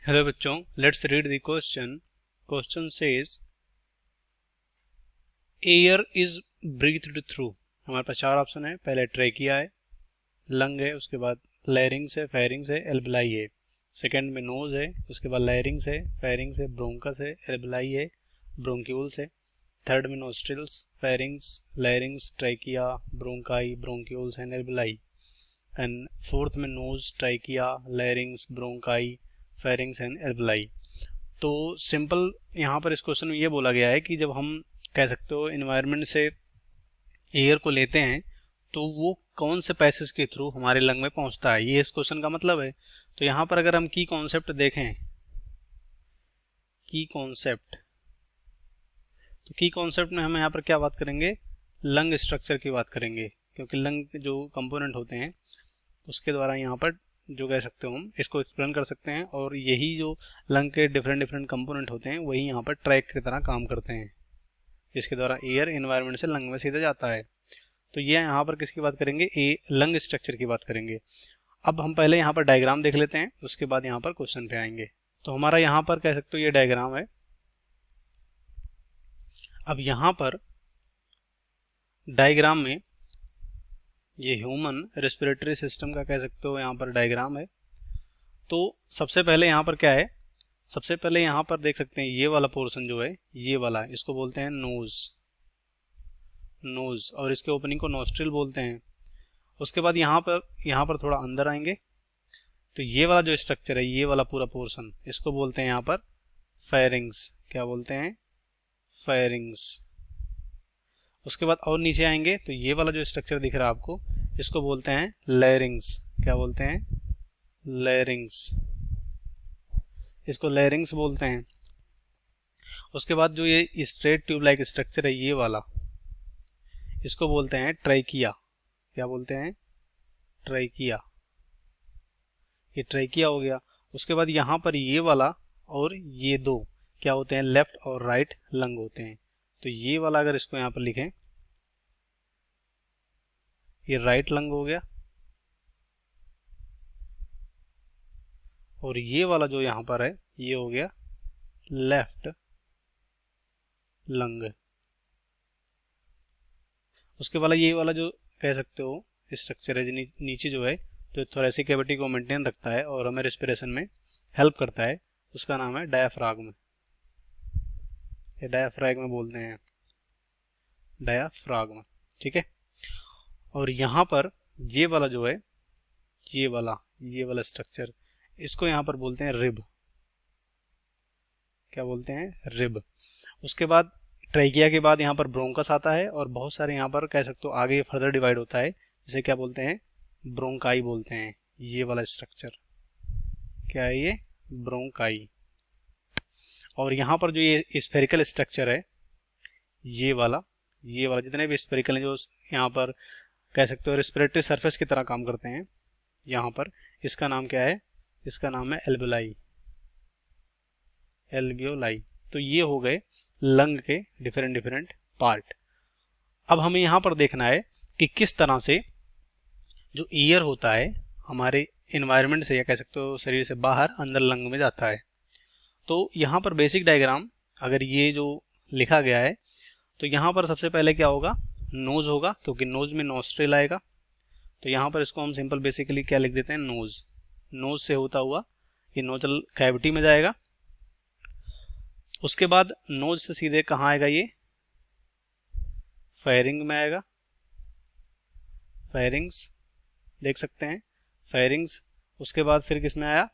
Hello बच्चों, let's read the question. Question says air is breathed through. हमारे पास चार option है। पहले ट्रेकिया है, लंग है, उसके बाद लैरिंग्स है, फेरिंग्स है, एल्विलाई है। सेकंड में नोज है, उसके बाद लैरिंग्स है, फेरिंग्स है, ब्रोंकस है, एल्विलाई है, ब्रोंक्यूल्स है। थर्ड में nostrils, pharynx, larynx, trachea, bronchi, bronchioles and alveoli. And fourth में nose, trachea, larynx, bronchi, pharynx and alveoli. तो सिंपल यहाँ पर इस क्वेश्चन में ये बोला गया है कि जब हम कह सकते हो इन्वायरमेंट से एयर को लेते हैं तो वो कौन से पैसेज के थ्रू हमारे लंग में पहुंचता है, ये इस क्वेश्चन का मतलब है। तो यहाँ पर अगर हम की कॉन्सेप्ट देखें, की कॉन्सेप्ट, तो की कॉन्सेप्ट में हम यहाँ पर क्या बात करेंगे, लंग स्ट्रक्चर की बात करेंगे। क्योंकि लंग जो कंपोनेंट होते हैं उसके द्वारा यहाँ पर जो कह सकते हो हम इसको एक्सप्लेन कर सकते हैं। और यही जो लंग के डिफरेंट डिफरेंट कंपोनेंट होते हैं वही यहाँ पर ट्रैक की तरह काम करते हैं, जिसके द्वारा एयर एनवायरनमेंट से लंग में सीधा जाता है। तो ये यहाँ पर किसकी बात करेंगे, लंग स्ट्रक्चर की बात करेंगे। अब हम पहले यहाँ पर डायग्राम देख लेते हैं, उसके बाद यहाँ पर क्वेश्चन पे आएंगे। तो हमारा यहाँ पर कह सकते हो ये डायग्राम है। अब यहाँ पर डायग्राम में ये ह्यूमन रेस्पिरेटरी सिस्टम का कह सकते हो यहाँ पर डायग्राम है। तो सबसे पहले यहाँ पर क्या है, सबसे पहले यहाँ पर देख सकते हैं ये वाला पोर्शन जो है, ये वाला, इसको बोलते हैं नोज, नोज, और इसके ओपनिंग को नोस्ट्रिल बोलते हैं। उसके बाद यहाँ पर थोड़ा अंदर आएंगे तो ये वाला जो स्ट्रक्चर है, ये वाला पूरा पोर्शन, इसको बोलते हैं यहाँ पर फेरिंग्स। क्या बोलते हैं, फेरिंग्स। उसके बाद और नीचे आएंगे तो ये वाला जो स्ट्रक्चर दिख रहा है आपको, इसको बोलते हैं लैरिंग्स। क्या बोलते हैं, लैरिंग्स, इसको लैरिंग्स बोलते हैं। उसके बाद जो ये स्ट्रेट ट्यूब लाइक स्ट्रक्चर है ये वाला, इसको बोलते हैं ट्रैकिया। क्या बोलते हैं, ट्रैकिया, ये ट्रैकिया हो गया। उसके बाद यहाँ पर ये वाला और ये दो क्या होते हैं, लेफ्ट और राइट लंग होते हैं। तो ये वाला अगर इसको यहाँ पर लिखें, ये राइट लंग हो गया, और ये वाला जो यहाँ पर है ये हो गया लेफ्ट लंग। उसके वाला ये वाला जो कह सकते हो स्ट्रक्चर है नीचे जो है, जो थोरेसिक कैविटी को मेंटेन रखता है और हमें रेस्पिरेशन में हेल्प करता है, उसका नाम है डायाफ्राग्म। ये डायाफ्राग्म बोलते हैं, डायाफ्राग्म। ठीक है। और यहाँ पर ये वाला जो है, ये वाला स्ट्रक्चर, इसको यहाँ पर बोलते हैं रिब। क्या बोलते हैं, रिब। उसके बाद ट्रैकिया के बाद यहाँ पर ब्रोंकस आता है, और बहुत सारे यहाँ पर कह सकते हो आगे फर्दर डिवाइड होता है, जिसे क्या बोलते हैं, ब्रोंकाई बोलते हैं। ये वाला स्ट्रक्चर क्या है, ये ब्रोंकाई। और यहाँ पर जो ये स्फेरिकल स्ट्रक्चर है, ये वाला जितने भी स्फेरिकल हैं जो यहाँ पर कह सकते हो रेस्पिरेटरी सरफेस की तरह काम करते हैं, यहाँ पर इसका नाम क्या है, इसका नाम है एल्वियोलाई, एल्वियोलाई। तो ये हो गए लंग के डिफरेंट डिफरेंट पार्ट। अब हमें यहाँ पर देखना है कि किस तरह से जो एयर होता है हमारे इन्वायरमेंट से या कह सकते हो शरीर से बाहर अंदर लंग में जाता है। तो यहाँ पर बेसिक डायग्राम अगर ये जो लिखा गया है, तो यहाँ पर सबसे पहले क्या होगा, नोज होगा, क्योंकि नोज में नोस्ट्रिल आएगा। तो यहाँ पर इसको हम सिंपल बेसिकली क्या लिख देते हैं, नोज। नोज से होता हुआ ये नोजल कैविटी में जाएगा। उसके बाद नोज से सीधे कहाँ आएगा, ये फेरिंग में आएगा, फेरिंग्स देख सकते हैं, फेरिंग्स। उसके बाद फिर किस में आया,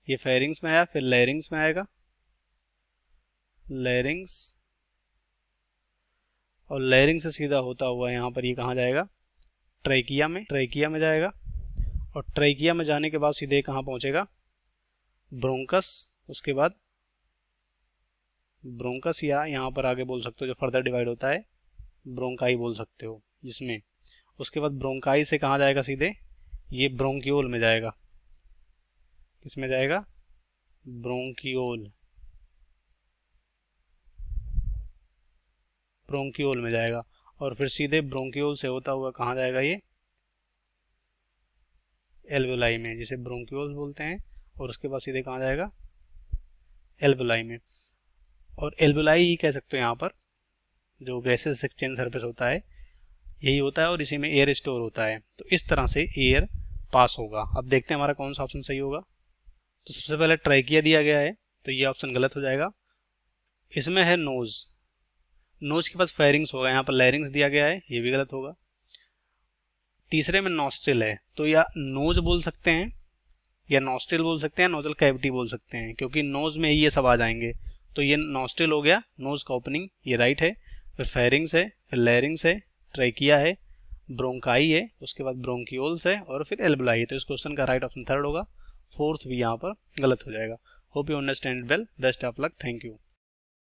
ये फेरिंग्स में आया, फिर लैरिंग्स में आएगा, लैरिंग्स, और लैरिंग से सीधा होता हुआ यहाँ पर ये कहाँ जाएगा, ट्रैकिया में, ट्रैकिया में जाएगा। और ट्रैकिया में जाने के बाद सीधे कहाँ पहुंचेगा, ब्रोंकस। उसके बाद ब्रोंकस, या यहाँ पर आगे बोल सकते हो जो फर्दर डिवाइड होता है ब्रोंकाई बोल सकते हो जिसमें। उसके बाद ब्रोंकाई से कहाँ जाएगा, सीधे ये ब्रोंकियोल में जाएगा। किसमें जाएगा, ब्रोंकियोल, ब्रोंकियोल में जाएगा। और फिर सीधे ब्रोंकियोल से होता हुआ कहाँ जाएगा, ये एल्वियोलाई में, जिसे ब्रोंकियोल बोलते हैं। और उसके बाद सीधे कहाँ जाएगा, एल्वेलाई में। और एल्वेलाई ही कह सकते हो यहाँ पर, जो गैसेस एक्सचेंज सरफेस होता है यही होता है और इसी में एयर स्टोर होता है। तो इस तरह से एयर पास होगा। अब देखते हैं हमारा कौन सा ऑप्शन सही होगा। तो सबसे पहले ट्रैकिया दिया गया है, तो ये ऑप्शन गलत हो जाएगा। इसमें है नोज, नोज के पास फेरिंग्स होगा, यहाँ पर लैरिंग्स दिया गया है, ये भी गलत होगा। तीसरे में नॉस्ट्रिल है, तो या नोज बोल सकते हैं या नॉस्ट्रिल बोल सकते हैं, नोजल कैविटी बोल सकते हैं, क्योंकि नोज में ही ये सब आ जाएंगे। तो ये नॉस्ट्रिल हो गया, नोज का ओपनिंग, ये राइट है। फिर फेरिंग्स है, फिर लैरिंग्स है, ट्रैकिया है, ब्रोंकाई है, उसके बाद ब्रोंकियोल्स है और फिर एल्वेलाई है। तो इस क्वेश्चन का राइट ऑप्शन थर्ड होगा। फोर्थ भी यहाँ पर गलत हो जाएगा। Hope you understand well. Best of luck. Thank you.